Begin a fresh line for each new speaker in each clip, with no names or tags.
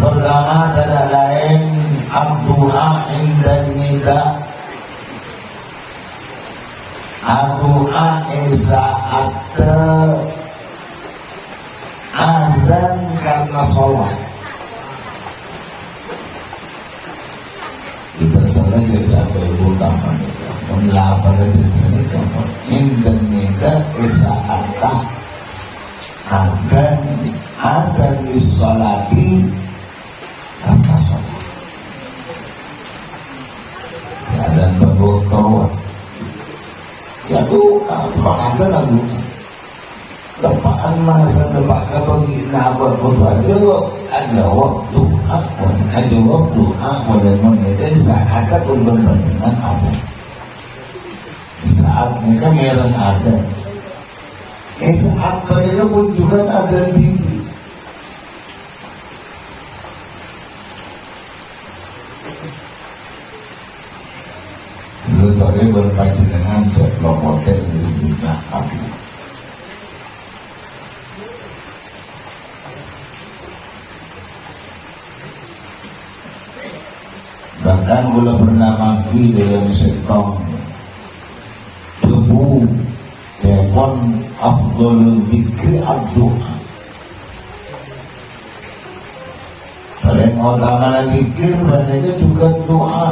pertama tidak lain ad-du'a inda nida. Ad-du'a saat azan karena sholat. Kita salah jadi sampai utama melapar jadi sini kamu inda nida saat azan sholati karena sholat. Ya, dan berdoa ya doa ada lagu tepaan masa tepatnya bagi nabah berdoa ada waktu dan memilih saat pun berbandingan ada saat mereka mereng ada saat mereka pun juga ada tinggi. Lalu berpacu dengan ceklok hotel di dunia abu. Bahkan gula pernah maki dalam sekong tubuh telepon afdolul dzikri ad-du'a. Paling utama zikir banyaknya juga doa.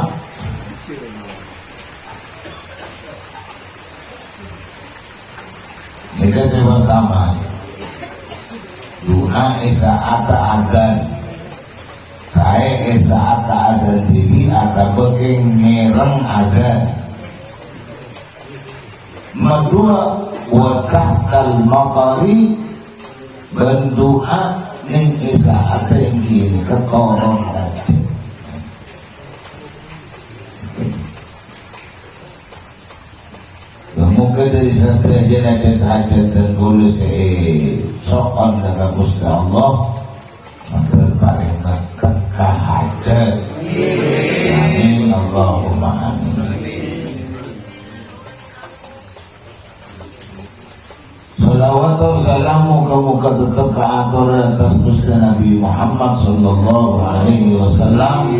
Ini saya pertama doa saat adan saya saat adan diri atau beking mereng adan kedua watahtal maqari berdoa ning saat yang gini ketoron aja. Mungkin dari satu aja hajat dan boleh soal dengan Gusti Allah maka paling teka hajat. Amin Allahumma amin. Salawat dan salam muka-muka tetap keatur atas Gusti Nabi Muhammad sallallahu alaihi wasallam.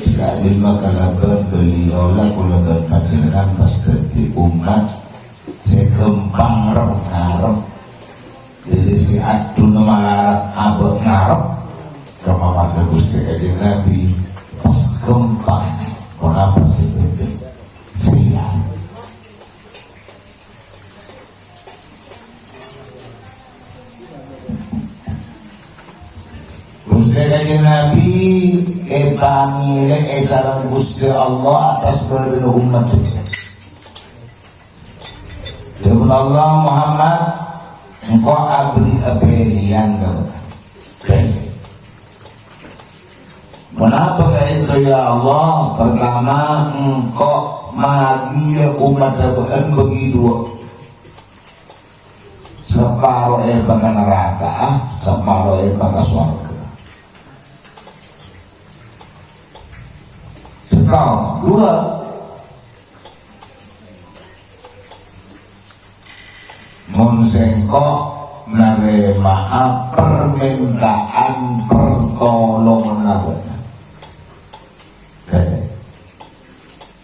Sekali makalaban beliau lah kulaban panjenengan pasti umat sekempang ngarep jadi si adun malarat abad ngarep kama warga Gusti Kanjeng Nabi pas kempang kenapa sih itu siang Gusti Kanjeng Nabi pamile sareng Gusti Allah atas badan umat ya Allah Muhammad engkau abdi apelian kamu kenapa itu ya Allah pertama engkau mahagia umat dan begitu separuh baka neraka separuh baka surga. Dua monsengko narema permintaan pertolongan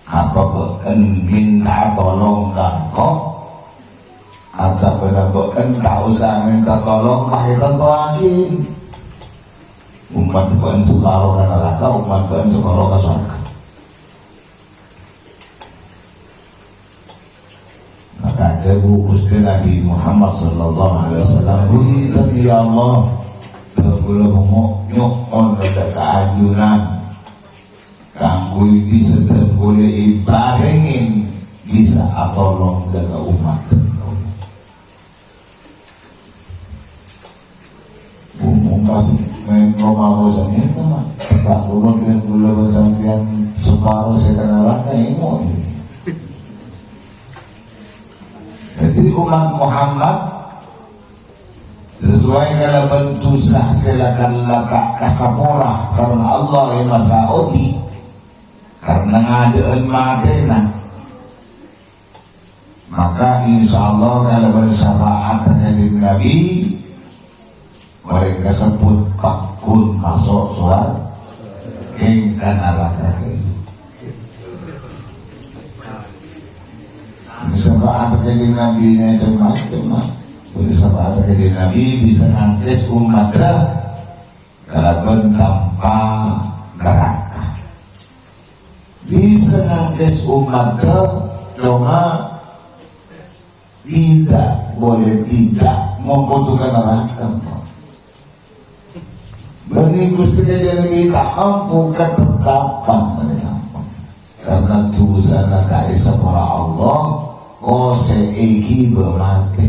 apa bukan minta tolong kangko atau bukan tak usah minta tolong lah itu lagi umat bukan separuh ke neraka umat bukan separuh ke surga. Ibu Gusti Nabi Muhammad sallallahu alaihi wasallam punten ya Allah kula nyokon rada keajunan kanggo bisa boleh ibarengin bisa atolong daga umat umum pas main Ramadan ini kan Pak Gubernur dan kula sampean separuh sekarang imo ini. Jadi umat Muhammad sesuai dengan bentuk silakan laka kasamurah karena Allah yang masaudi karena ngadaan matena maka insya Allah kalau bersyafaat dengan Nabi mereka sebut pakun masuk suar ingkang neraka. Bisa ada kayak Nabi ini macam-macam. Bisa ada kayak Nabi bisa ngangkis umatnya kalaban tanpa neraka. Bisa ngangkis umatnya cuma tidak boleh tidak membutuhkan neraka. Bani Gusti Kajari kita mampu ketetapan mereka karena dosa naga isa para Allah kose egi bermati.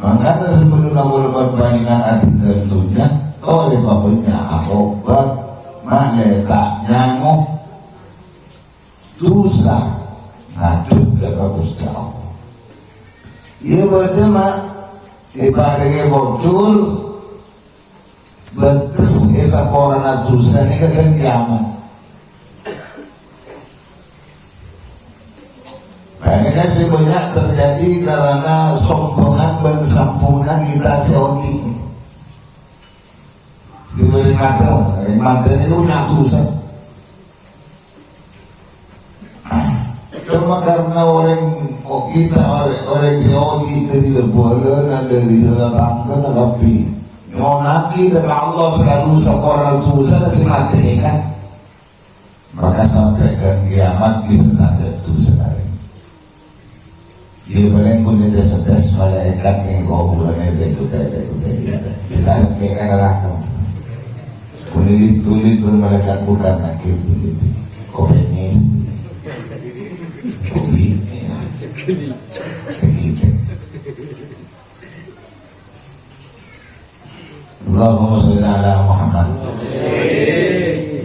Makanya sebelum aku berbandingan hati tentunya oleh babanya akobat maletak nyamuk dosa ngaduk daga Gusti Allah. Ia berdema ibaratnya bocor betes esa korana dosa ini kagak kiamat. Ini kan sebanyak terjadi karena sombongan dan sampungan kita seoni. Diberi mata itu punya dosa. Cuma karena orang kita orang seoni dari lebulan dan dari tetangga tapi nonaki dengan Allah selalu sekolah dosa dan semati kan. Maka sampaikan kiamat bisa ada dosa. Dia melengkung di tes malaikat yang kuburan itu kita mereka neraka. Tulit bermalaikat bukan nakir tulit. Kopenis, kopi, Allahumma sholli ala Muhammad.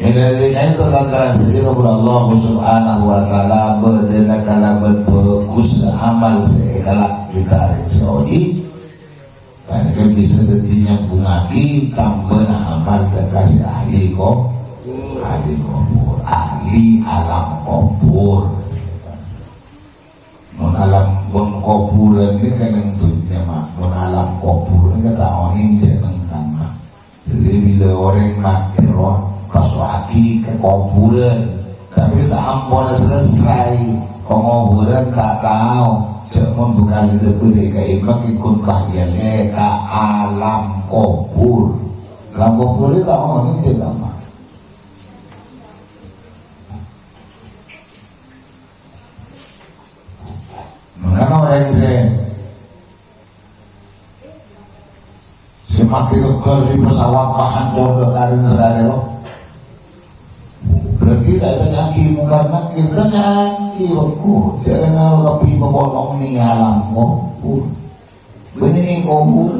Ini itu antara saja kepada Allah Subhanahu wa taala berdena kana berbagus amal sekalak kita Saudi. Dan kan bisa jadi nyambung lagi tambah amal kasih ahli kubur, ahli alam kubur. Non alam kuburan ini kan yang tujuannya mak, non alam kubur ini kata orang jangan tangga. Jadi bila orang mati roh masuk lagi ke kuburan, tapi seampun selesai penguburan tak tahu cuma bukan lebih dari imam ikut bahagiannya ke alam kubur. Alam kubur itu orang ini juga mah. Mengapa orang si mati kekal di pesawat bahan jodoh karin sekali loh. Berarti tak ternyaki muka nakir, ternyaki waktu jangan ngaruh kapi membolong ni alam kubur. Benih kubur,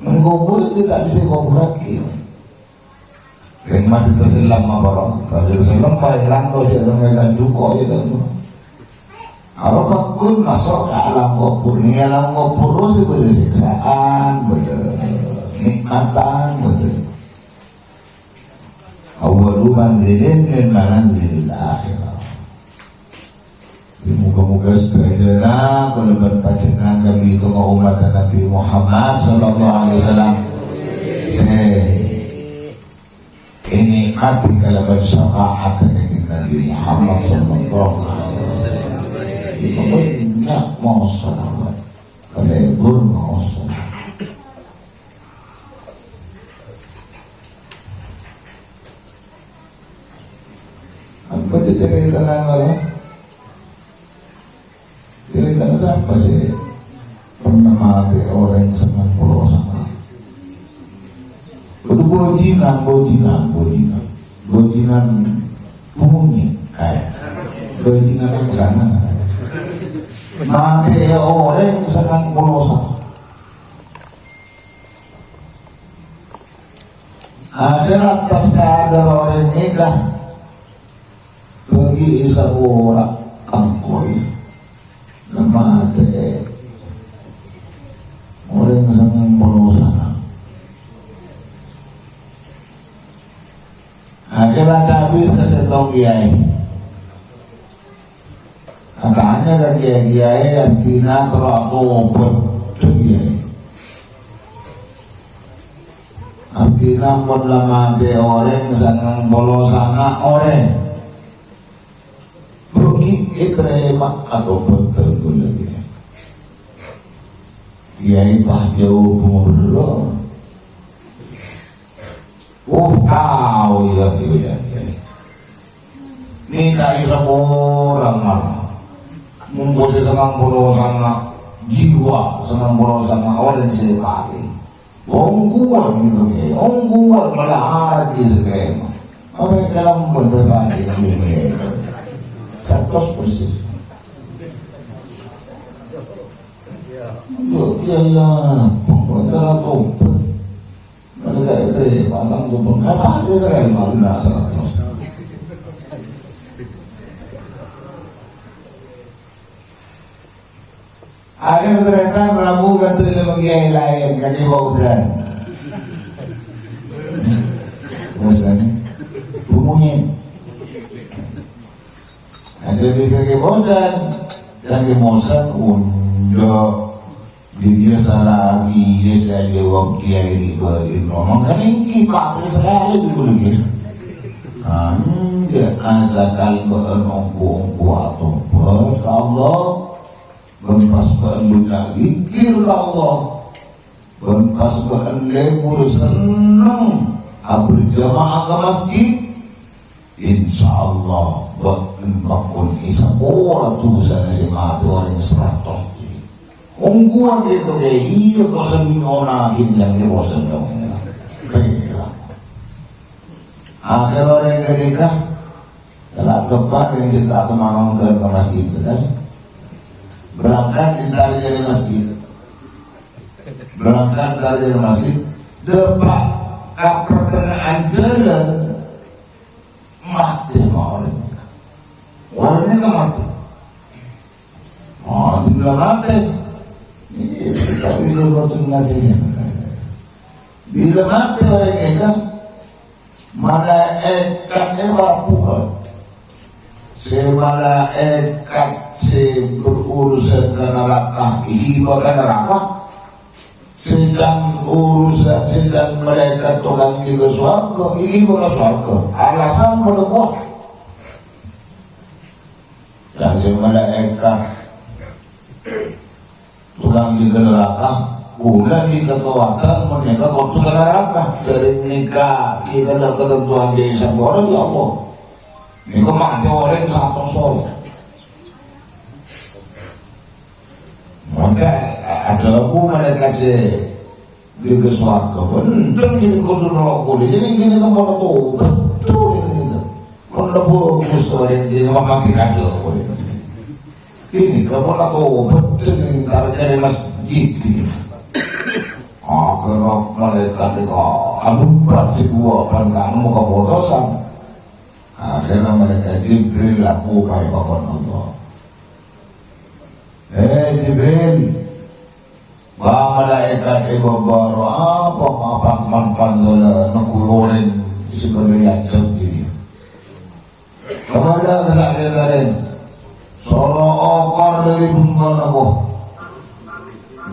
kubur itu tak bisa kubur lagi. Yang mati terselam apa orang? Kalau terselam baik lanto je dengan duko je dah. Kalau pakun masuk ke alam kubur, ni alam kubur mesti boleh siksaan, boleh nikmatan, boleh. Awalu manzilin min manazilil akhirah. Muka-muka sekalian kalau berpadangan kami itu umat Nabi Muhammad sallallahu alaihi wasallam. Ini mati kalau bersyafaat dengan Nabi Muhammad sallallahu alaihi wasallam. Itu banyak mau salawat. Kalau mau salawat. Apa dia cerita nama? Cerita siapa sih? Pernah mati orang 90 sama. Itu bojinan bunyi. Bojinan yang sana. Mati orang 90 sama. Akhirat tas sadar orang nikah. Bagi isa ora angkoy nama ate orang sangat merosana. Akhirnya tak bisa setong kiai. Katanya kan kiai yang tina terlalu open tu kiai. Tinapon lamate orang sangang bolo sanga orang bagi iterema atau betul lagi kiai pas jauh umur tahu ya ini kaya seorang mana mungkin sangang bolo sanga jiwa sangang bolo sanga orang sepati ongguan gitu ya, ongguan malah hati sekrema. Apa yang dalam berbeda ini? 100%. Ya, pengkontrak obat. Mereka itu pantang tuh apa aja sekali malah tidak 100. Akhirnya ternyata melakukan sesuatu yang lain kan bosan. Bosan, bunyi. Ada bisa bosan, dan bosan untuk dia salah lagi dia saya jawab dia ini bagi ngomong kan ini pakai sekali dulu gitu. Dia asalkan berongku atau berkallah. Berpas berbunda zikir Allah berpas berenlemur senang berjamaah ke masjid insyaallah bakun isa pola tulisan si mati orang 100 ini ungguan itu kayak iya bosan minyonakin yang dia bosan dong ya kira akhir orang yang nikah telah kepat yang kita teman-teman ke masjid sekali berangkat ditarik dari masjid depan ke pertengahan jalan mati orangnya mati tinggal mati tapi itu pertunasinya bila mati orang itu malaikatnya wapuhan malaikat berurusan ke neraka hibah ke neraka sedang malaikat tukang juga surga hibah ke surga alasan berbuat dan malaikat tukang juga neraka bulan di kekuatan menikah waktu ke neraka dari menikah kita ada ketentuan di sabora ya Allah ini mati orang satu soleh maka ada aku mereka sih di kesuarga bener gini kudu rokok jadi gini kan pada tuh betul ini kan bagus orang di rumah mati ada ini kan pada tuh betul ini tarik dari masjid ini akhirnya mereka anubat si gua pandangmu keputusan akhirnya mereka diberi laku kayak bapak Allah Jibril malaikat ibu baru apa mandola nungguin sebagai acap ini kepada kesakitaran soro okor dari bungkol aku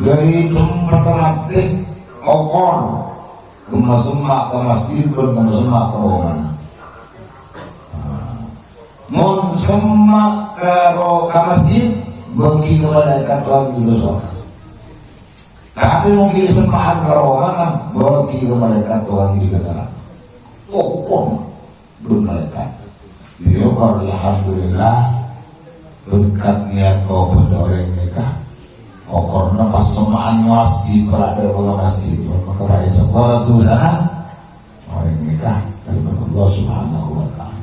dari tempat mati okor kemas-semak ke masjid kemas-semak ke mana mun semak ke masjid bagi kepada Tuhan juga surga. Tapi mungkin semahan karomana bagi kepada Tuhan juga neraka. Pokok bermalaikat. Dia alhamdulillah berkat niat kau pada orang nikah. Karena pas semahan masjid berada pada masjid maka raya sekolah tu sana orang nikah dari Allah Subhanahu Wa Taala.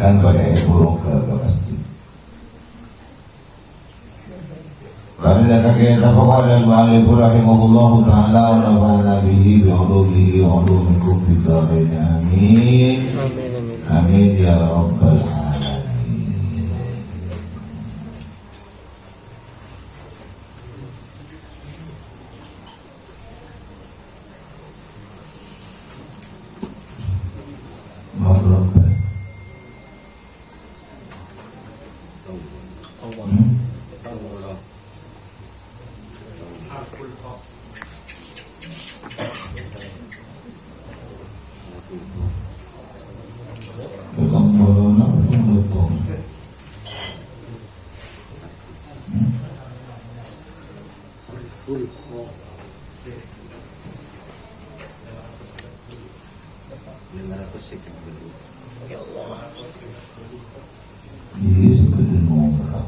Dan pada burung ke masjid. Lalu dan kita pokok dan mu'alif rahimahullahu ta'ala wa nafa'ana bihi bi'ulubihi wa ulumikum bidharin amin amin ya rabbal alamin. Lutong bolono, lutong. Ini seperti nomor.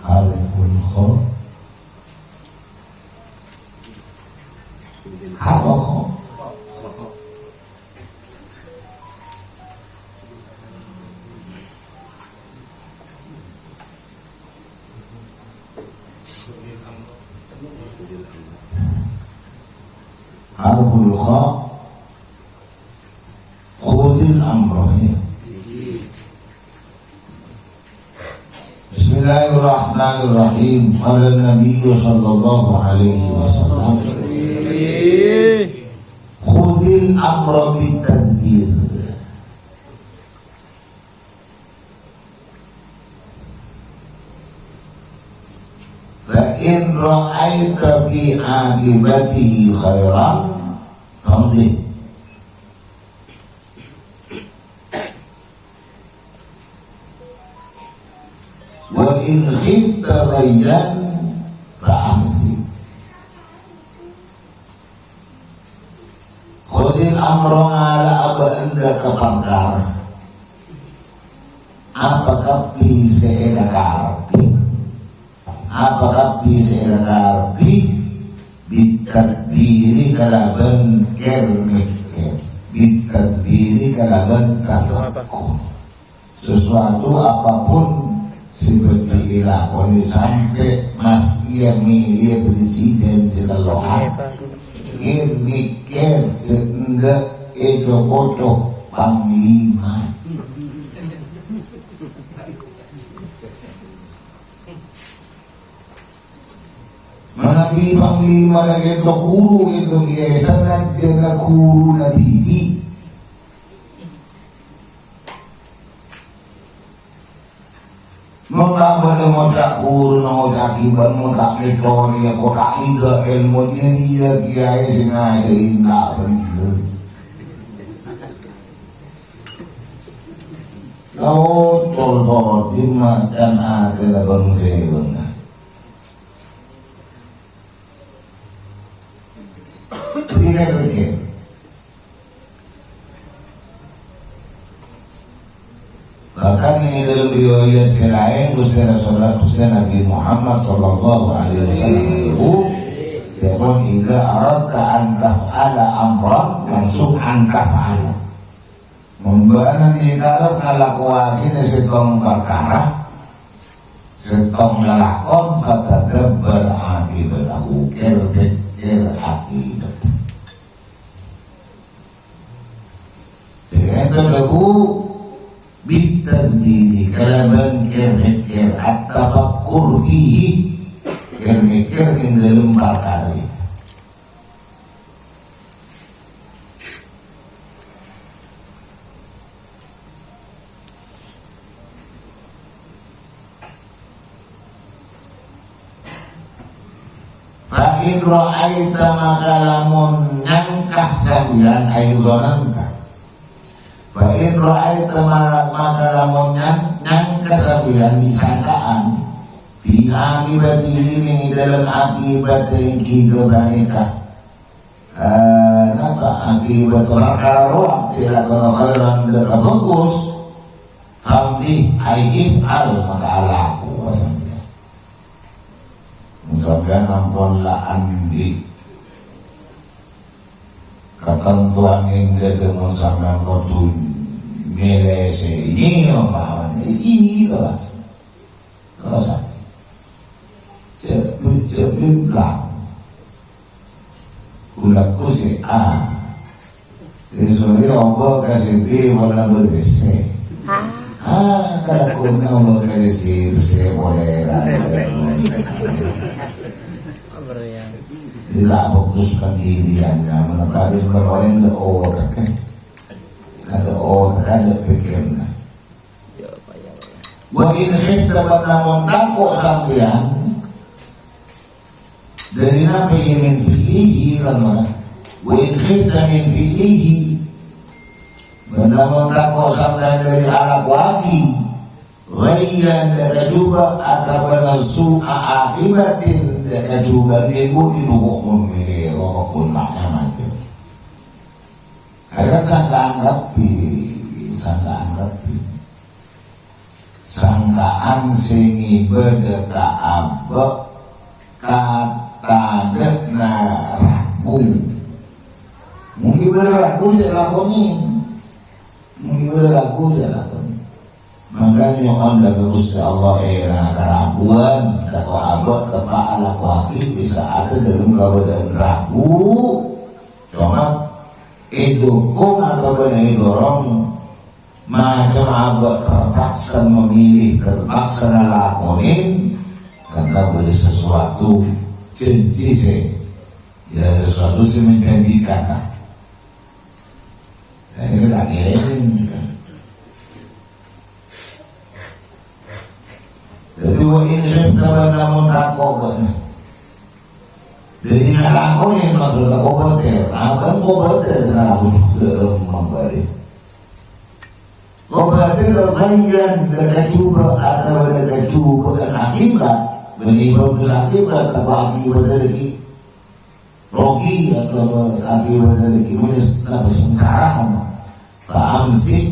Harful kha, harokho. Harful kha, khudil amrohnya. Bismillahirrahmanirrahim. Qala Nabi sallallahu alaihi wasallam, khudil amra bitadbir. Fa in ra'aita fi aqibatihi khairan famdih. Wa in khifta ghayyan fa'amsi. Khudil amro ala aba anda kapangkara. Apakah bisa enakarpi? Apakah bisa enakarpi? Bitadbiri kalaban kermikir, bitadbiri kalaban tafakkur. Sesuatu apapun seperti ilakoni sampai mas ia milih presiden setelah mikir cendak edo kocok panglima. Manabi panglima lagi itu guru itu biasa nanti na guru na TV. Mengapa mau tak guru, mau tak kibat, mau tak metode, kau tak liga ilmu dia kiai sengaja indah bener. Kau tol dimakan ada bangsa bener. Tidak begitu. Bahkan ini dalam riwayat selain Gusti Nabi Muhammad sallallahu alaihi wasallam itu yaqul idza aradta an taf'ala amran langsung an taf'ala. Membana di dalam ngalakuake setong perkara setong lalakon fatadabbar akibatahu pikir akibat. Jadi itu bitadbiri kalaban kermikir at-tafakkur fihi kermikir in dalam perkara itu. Fa in ra'aita maka lamun nyangkah sambian aidonanta. Fa in ra'aita maka lamun nyangka sabihan disangkaan fi akibatihi ning dalam akibat iki kebanika. Napa akibat perkara sila kono khairan laka bagus. Famdi aif al maka alaku wasamnya. Musambihan ampun la andi ketentuan yang dia sampai waktu melese ini pemahaman ini terus terus cepet lang ulaku si A jadi soalnya Allah kasih B warna berbeza kalau kuna Allah kasih C boleh tidak fokus pendiriannya menempati orang ada otak ada pikiran Wa in khifta namun takut sampean dari nabi min fi'lihi kan mana? Wa in khifta min fi'lihi namun takut sampean dari anak waki ghayyan dan juga atau su'a akibatin dan juga minggu dinuhuk memilih walaupun maknya mati. Karena sangkaan singi bedeka abek kata dekna ragu mungkin berlaku je lakoni makanya nyokon daga Gusti Allah karaguan tako abek tepak ala kuaki bisa ada dalam kawadan ragu cuma idukung atau benar dorong macam abad terpaksa memilih, terpaksa ngelakonin karena boleh sesuatu janji sih ya sesuatu sih menjanjikan nah ini kita ngirim jadi wa ini rifkaban namun takut jadi ngelakonin maksudnya koboter abang koboter senang aku juga membalik koboter ghayyan dengan coba atau dengan coba dan akibat menimbul akibat atau akibat lagi rogi atau akibat lagi menis sengsara faamsik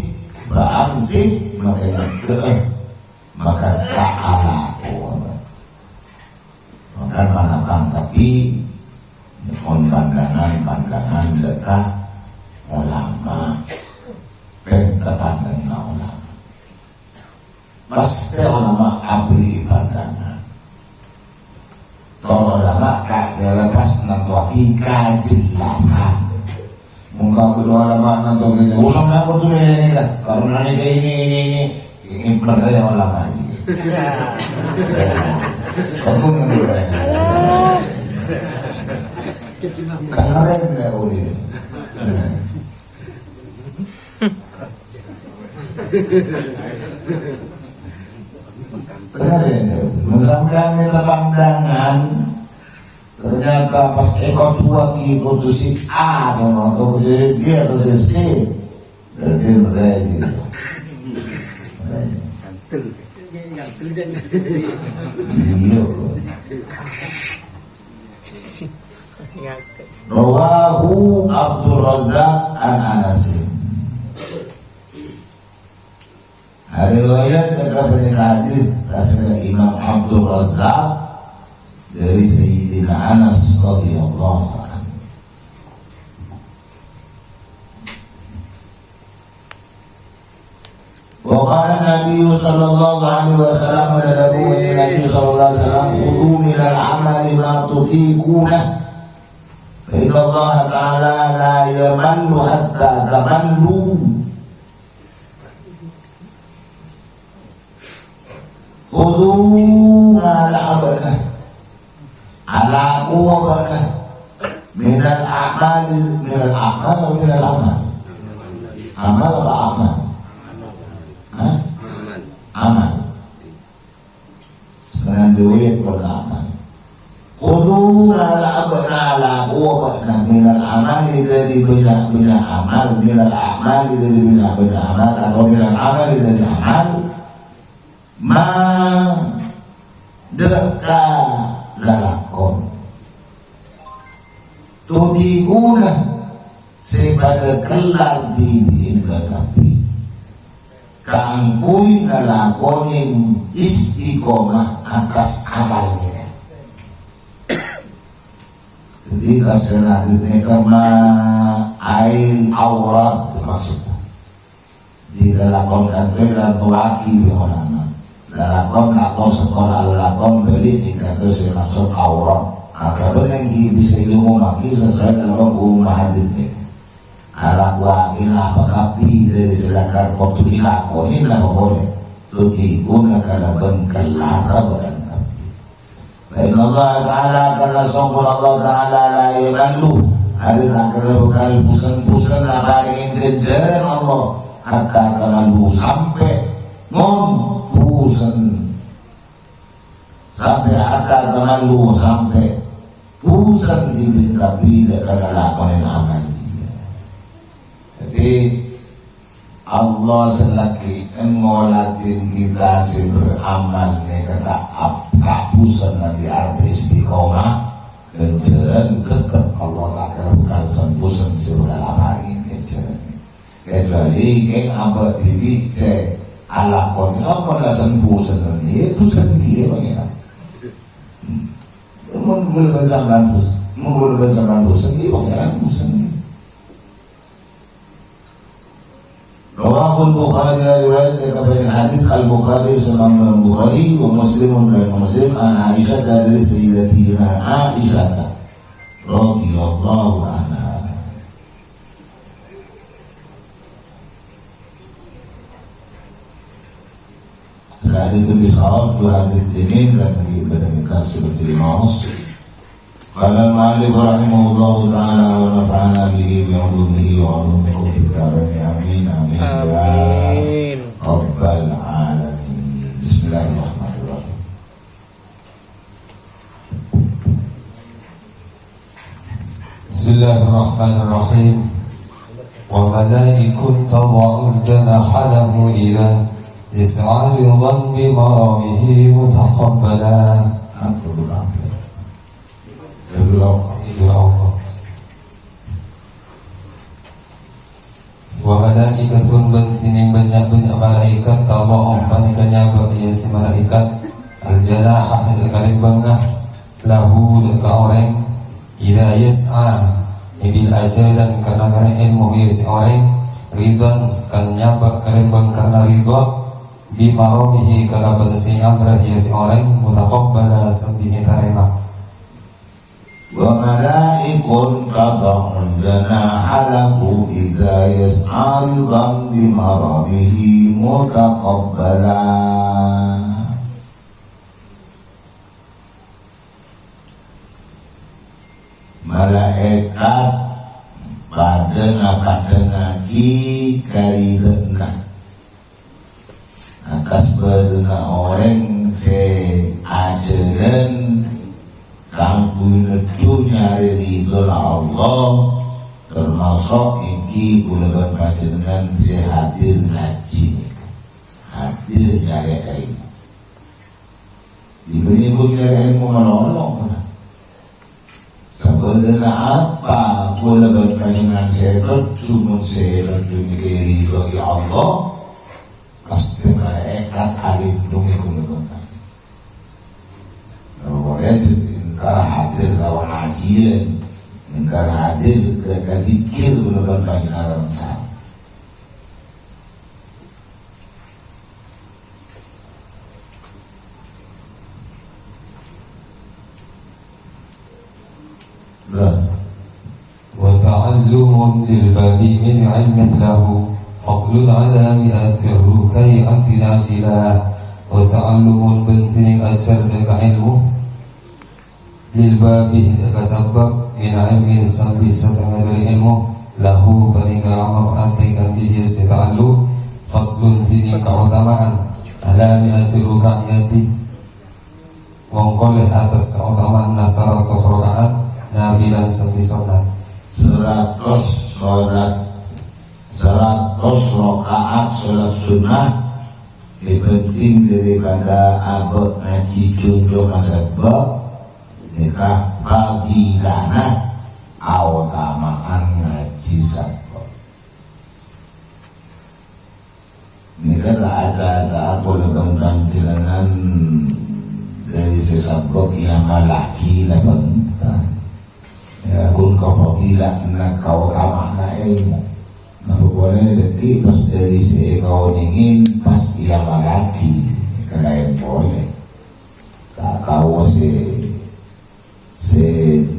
maka ta'ala maka manapang tapi pandangan dekat ulama pentapandang ulama pasti ulama abli pandangan kalau ulama kagak lepas nanti kejelasan muka kedua ulama nanti gitu usah aku tuh ini kan karena ini perdaya ulama ini aku menurut keren ya uli keren ya sampai minta pandangan ternyata pas ekor cuaki kudu si A atau kudu si B atau si C berarti mereka gitu iya Rawahu Abdul Razak an Anasin. Ada riwayat dari hadis dari Imam Abdul Razak dari Sayyidina Anas radhiyallahu anhu. Wa qala Nabi sallallahu alaihi wasallam Nabi sallallahu alaihi wasallam khudhu min al-amali ma tutiquna Inna Allah Ta'ala la yamallu hatta tamallu Khudu ala abadah ala kuwabadah minal a'mal minal a'mal minal amal amal apa amal? Amal dengan duit beramal Khudu ala abna kuwabadah minal amal dari bina amal minal amal dari bina amal atau minal amal dari amal ma deka lalakon tudiguna sepada kelar dibiin kekapi kaangkui ngalakonin istiqomah atas amalnya jadi laksana ini karena ain aurat maksudnya di lalakon dan belan laki bihonana lalakon nakon sekolah lalakon beli tingkat itu maksud aurat agak yang bisa ilmu maki sesuai dengan umum hadis ini alat wakilah pekapi dari silakan waktu dilakonin lah boleh itu digunakan bengkelar berangkat Baik Allah Ta'ala karena songkul Allah Ta'ala la yamallu hadis akhirnya bekal pusen-pusen lah paling genjaran Allah kata terlalu sampai pusen sampai akal terlalu sampai pusen jibin kabila karena lakonin amal dia. Jadi Allah selagi ngolatin kita si beramal ni kata tak pusen nanti arti istiqomah kenceran tetap Allah tak kerabukal sempusen si beramal ini kenceran kecuali keng abad tibi saya alakon apa lah sempusen ini pusen dia bagaimana boleh bacakan pusen dia bagaimana pusen ini Rawahul Bukhari riwayat kepada hadis Al-Bukhari Sunan Bukhari wa Muslim dan Muslim an Aisyah dari Sayyidatina Aisyah radhiyallahu anha. Selain itu disahab dua hadis ini dan dibenarkan seperti Muslim. Qala al-mu'allif rahimahullahu ta'ala wa nafa'ana bihi bi 'ulumihi wa 'ulumikum fid dharain amin amin ya rabbal alamin. Bismillahirrahmanirrahim.
Bismillahirrahmanirrahim. Wa malaikun tad'u janaha lahu ila yas'a ridwan bi maramihi mutaqabbala. Wa malaikatun bantining banyak-banyak malaikat tad'u panikanya bagi si malaikat al-janaha kalimbangah lahu ka orang ila yas'a bil ajalan karena ilmu si orang ridwan kan nyabak kalimbang karena ridwa bi maramihi kana badasi amrah si orang mutaqabbala sambihi tarima.
Wa malaikun qada'un janaha lahu idza yas'a ridwan bi maramihi mutaqabbala. Malaikat padana ki karidena akas berna orang se ajaran kanggo nejo nyari ridho Allah termasuk iki kulaban panjenengan si hadir ngaji hadir nyari ilmu diberi ku nyari ilmu menolong sebenarnya apa kulaban panjenengan saya terjun saya nyari ridho ya Allah pasti malaikat alindungi kulaban panjenengan karena hadir kawan ngajian, karena hadir mereka dikir benar-benar banyak orang sama.
Wa ta'allumun lil babi min 'ilmin lahu fadlun 'ala mi'ati rukai'ati nafilah. Wa ta'allumun bantining ajar dengan ilmu lilbabi kasabab min ilmin sambil setengah dari ilmu lahu panika manfaatkan bihi seta'allu fadlun tini keutamaan ala mi'ati rukaiyati mongkoleh atas keutamaan nasar atau sorokaan nabilan sambil sholat
100 rakaat sholat sunnah lebih penting daripada abad ngaji junjung masabab nikah fadilana autamaan ngaji sabab nikah tak ada aku lebang panjenengan dari sesabab yang malaki lebentan ya kun kau fadilah nak kau tamakna ilmu nah boleh deki pas dari si kau ingin pas ia malaki kalian boleh tak kau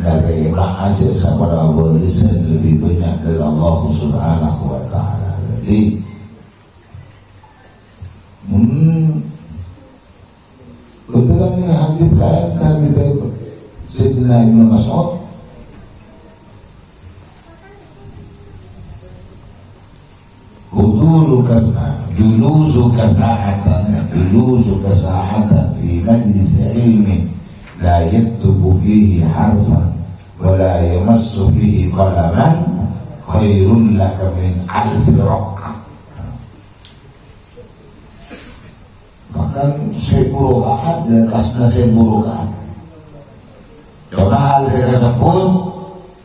dari aja sama Allah lisan lebih banyak dari Allah Subhanahu wa ta'ala. Jadi betul ni hadis lain dari Sayyidina Ibnu Mas'ud julusu kasa'atan julusuka sa'atan fi majlis ilmin la yaktubu fihi harfan wa la yamassu fihi qalaman khairun laka min alfi raq'ah. Bahkan 1000 rakaat di atasnya 1000 rakaat. Karena hal saya sebut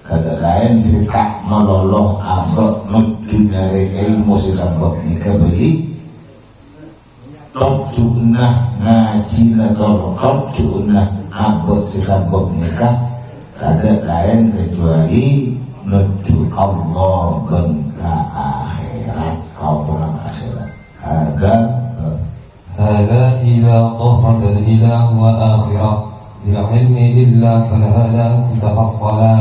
kada lain si tak meloloh abad nuju dari ilmu si sabab nikah beli topjunah ngaji na topjunah abad si sabab nikah kada lain kecuali nuju Allah bengka akhirat kau dalam akhirat
هذا إذا قصد الإله وآخرة بالعلم إلا فالهلاك تحصلا.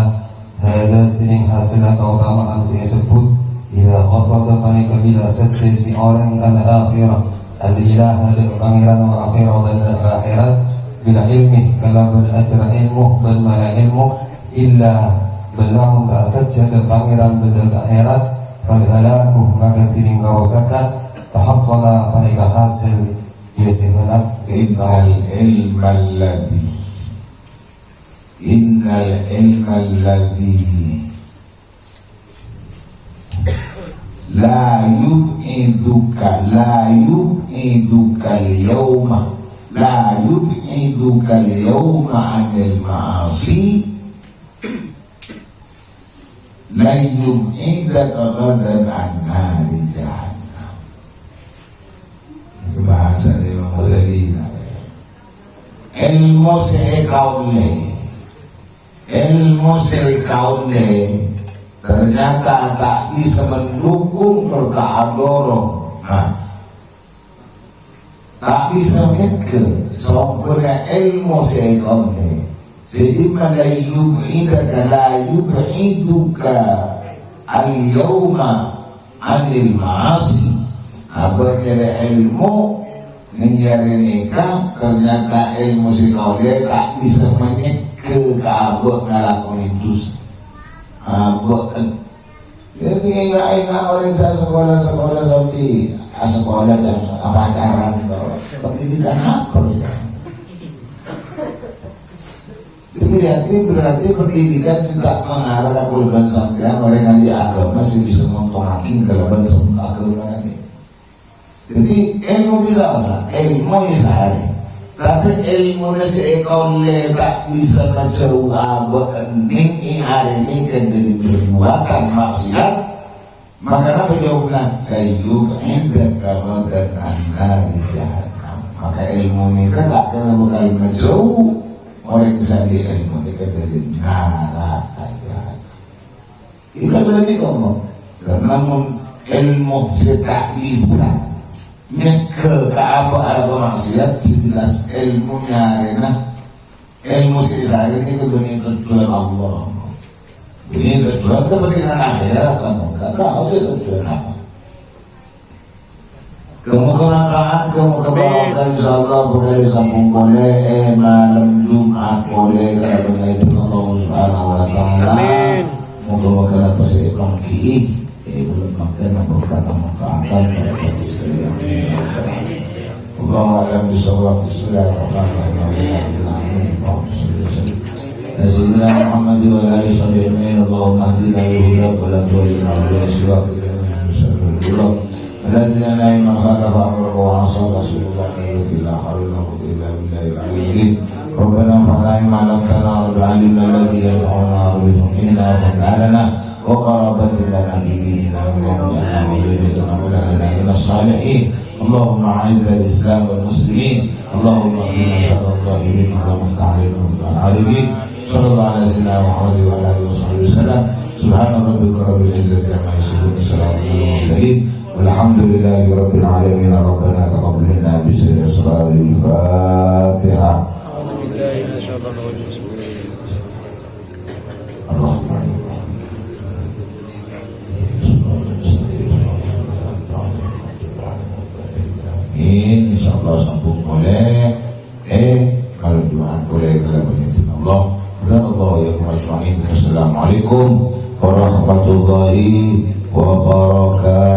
هذا تنين hasil atau utamaan saya sebut إذا قصد mereka bila saja si orang al-akhirah al-ilah al-pangeran wa akhirah dan al-akhirat bila ilmi kalau berajar ilmu bermana ilmu illa belang tak saja al-pangeran benda akhirat falhalaku maka tining kawasakan tahassala mereka hasil yasihanat
innal ilma alladhi la yub'iduka al-yawma anil ma'asi la yub'idaka ghadan an nari jahannam. Bahasa dia Ghazali. Ilmu sekaule ternyata tak bisa mendukung perkaan dorong. Tak bisa menyeker songkona ilmu sekaule. Jadi malayub'idaka la yub'iduka al-yawma anil ma'asi. Abangnya ilmu mencari nikah ternyata ilmu sekaule tak bisa menyeker ke abang ngalakon itu. Abang jadi ingat orang saya sekolah sampai sekolah dan pacaran pendidikan apa ya? Berarti pendidikan tidak mengarah ke kulban sampean oleh nanti agama sih bisa mentomakin kalau bahasa agama nanti. Jadi ilmu bisa lah, ilmu sehari. Tapi ilmu nasi ekole tak bisa macam apa ning hari ini kan jadi perbuatan maksiat. Maka apa jawabnya? Kayyub indah kamu dan anda di jahannam. Maka ilmu ini kan tak kena bakal macam orang sandi ilmu ini kan jadi neraka jahannam. Itulah berarti kamu. Karena ilmu tak bisa nyeke ke apa maksiat sejelas ilmunya arena ilmu sisa ini kebenaran tujuan Allah ini tujuan kepentingan akhirat kamu gak tahu dia tujuan apa kamu keberangkaan kamu keberangkaan insyaallah boleh sambung boleh malam Jumat boleh karena benar itu Allah subhanahu wa ta'ala moga-moga dapat seimbang ki belum makan berkata mengangkat dari sekalian. Allah alam bisawab bismillahirrahmanirrahim. Nabi Muhammad wa alihi wasallam Allahumma hdina ila huda wa la tudillna ila siwaaka innaka الذين من خالف امرك وعصى رسولك لا حول ولا قوه الا بالله العلي ربنا انفعنا بما علمتنا رب علمنا الذي ينفعنا وبفقهنا وفقهنا وقرابتنا في ديننا اللهم اجعلنا وذريتنا اولادنا من الصالحين اللهم اعز الاسلام والمسلمين اللهم اغفر شر الظالمين اللهم افتح علينا وفتح العالمين صلى الله على سيدنا محمد وعلى اله وصحبه وسلم سبحان ربك رب العزه عما يصفون وسلام على المرسلين والحمد لله رب العالمين ربنا تقبل منا بسر اسرار الفاتحه الرحمن insyaallah sambung boleh kalau doa boleh kalau banyakin Allah dan Allah yang majma'in. Assalamualaikum warahmatullahi wabarakatuh.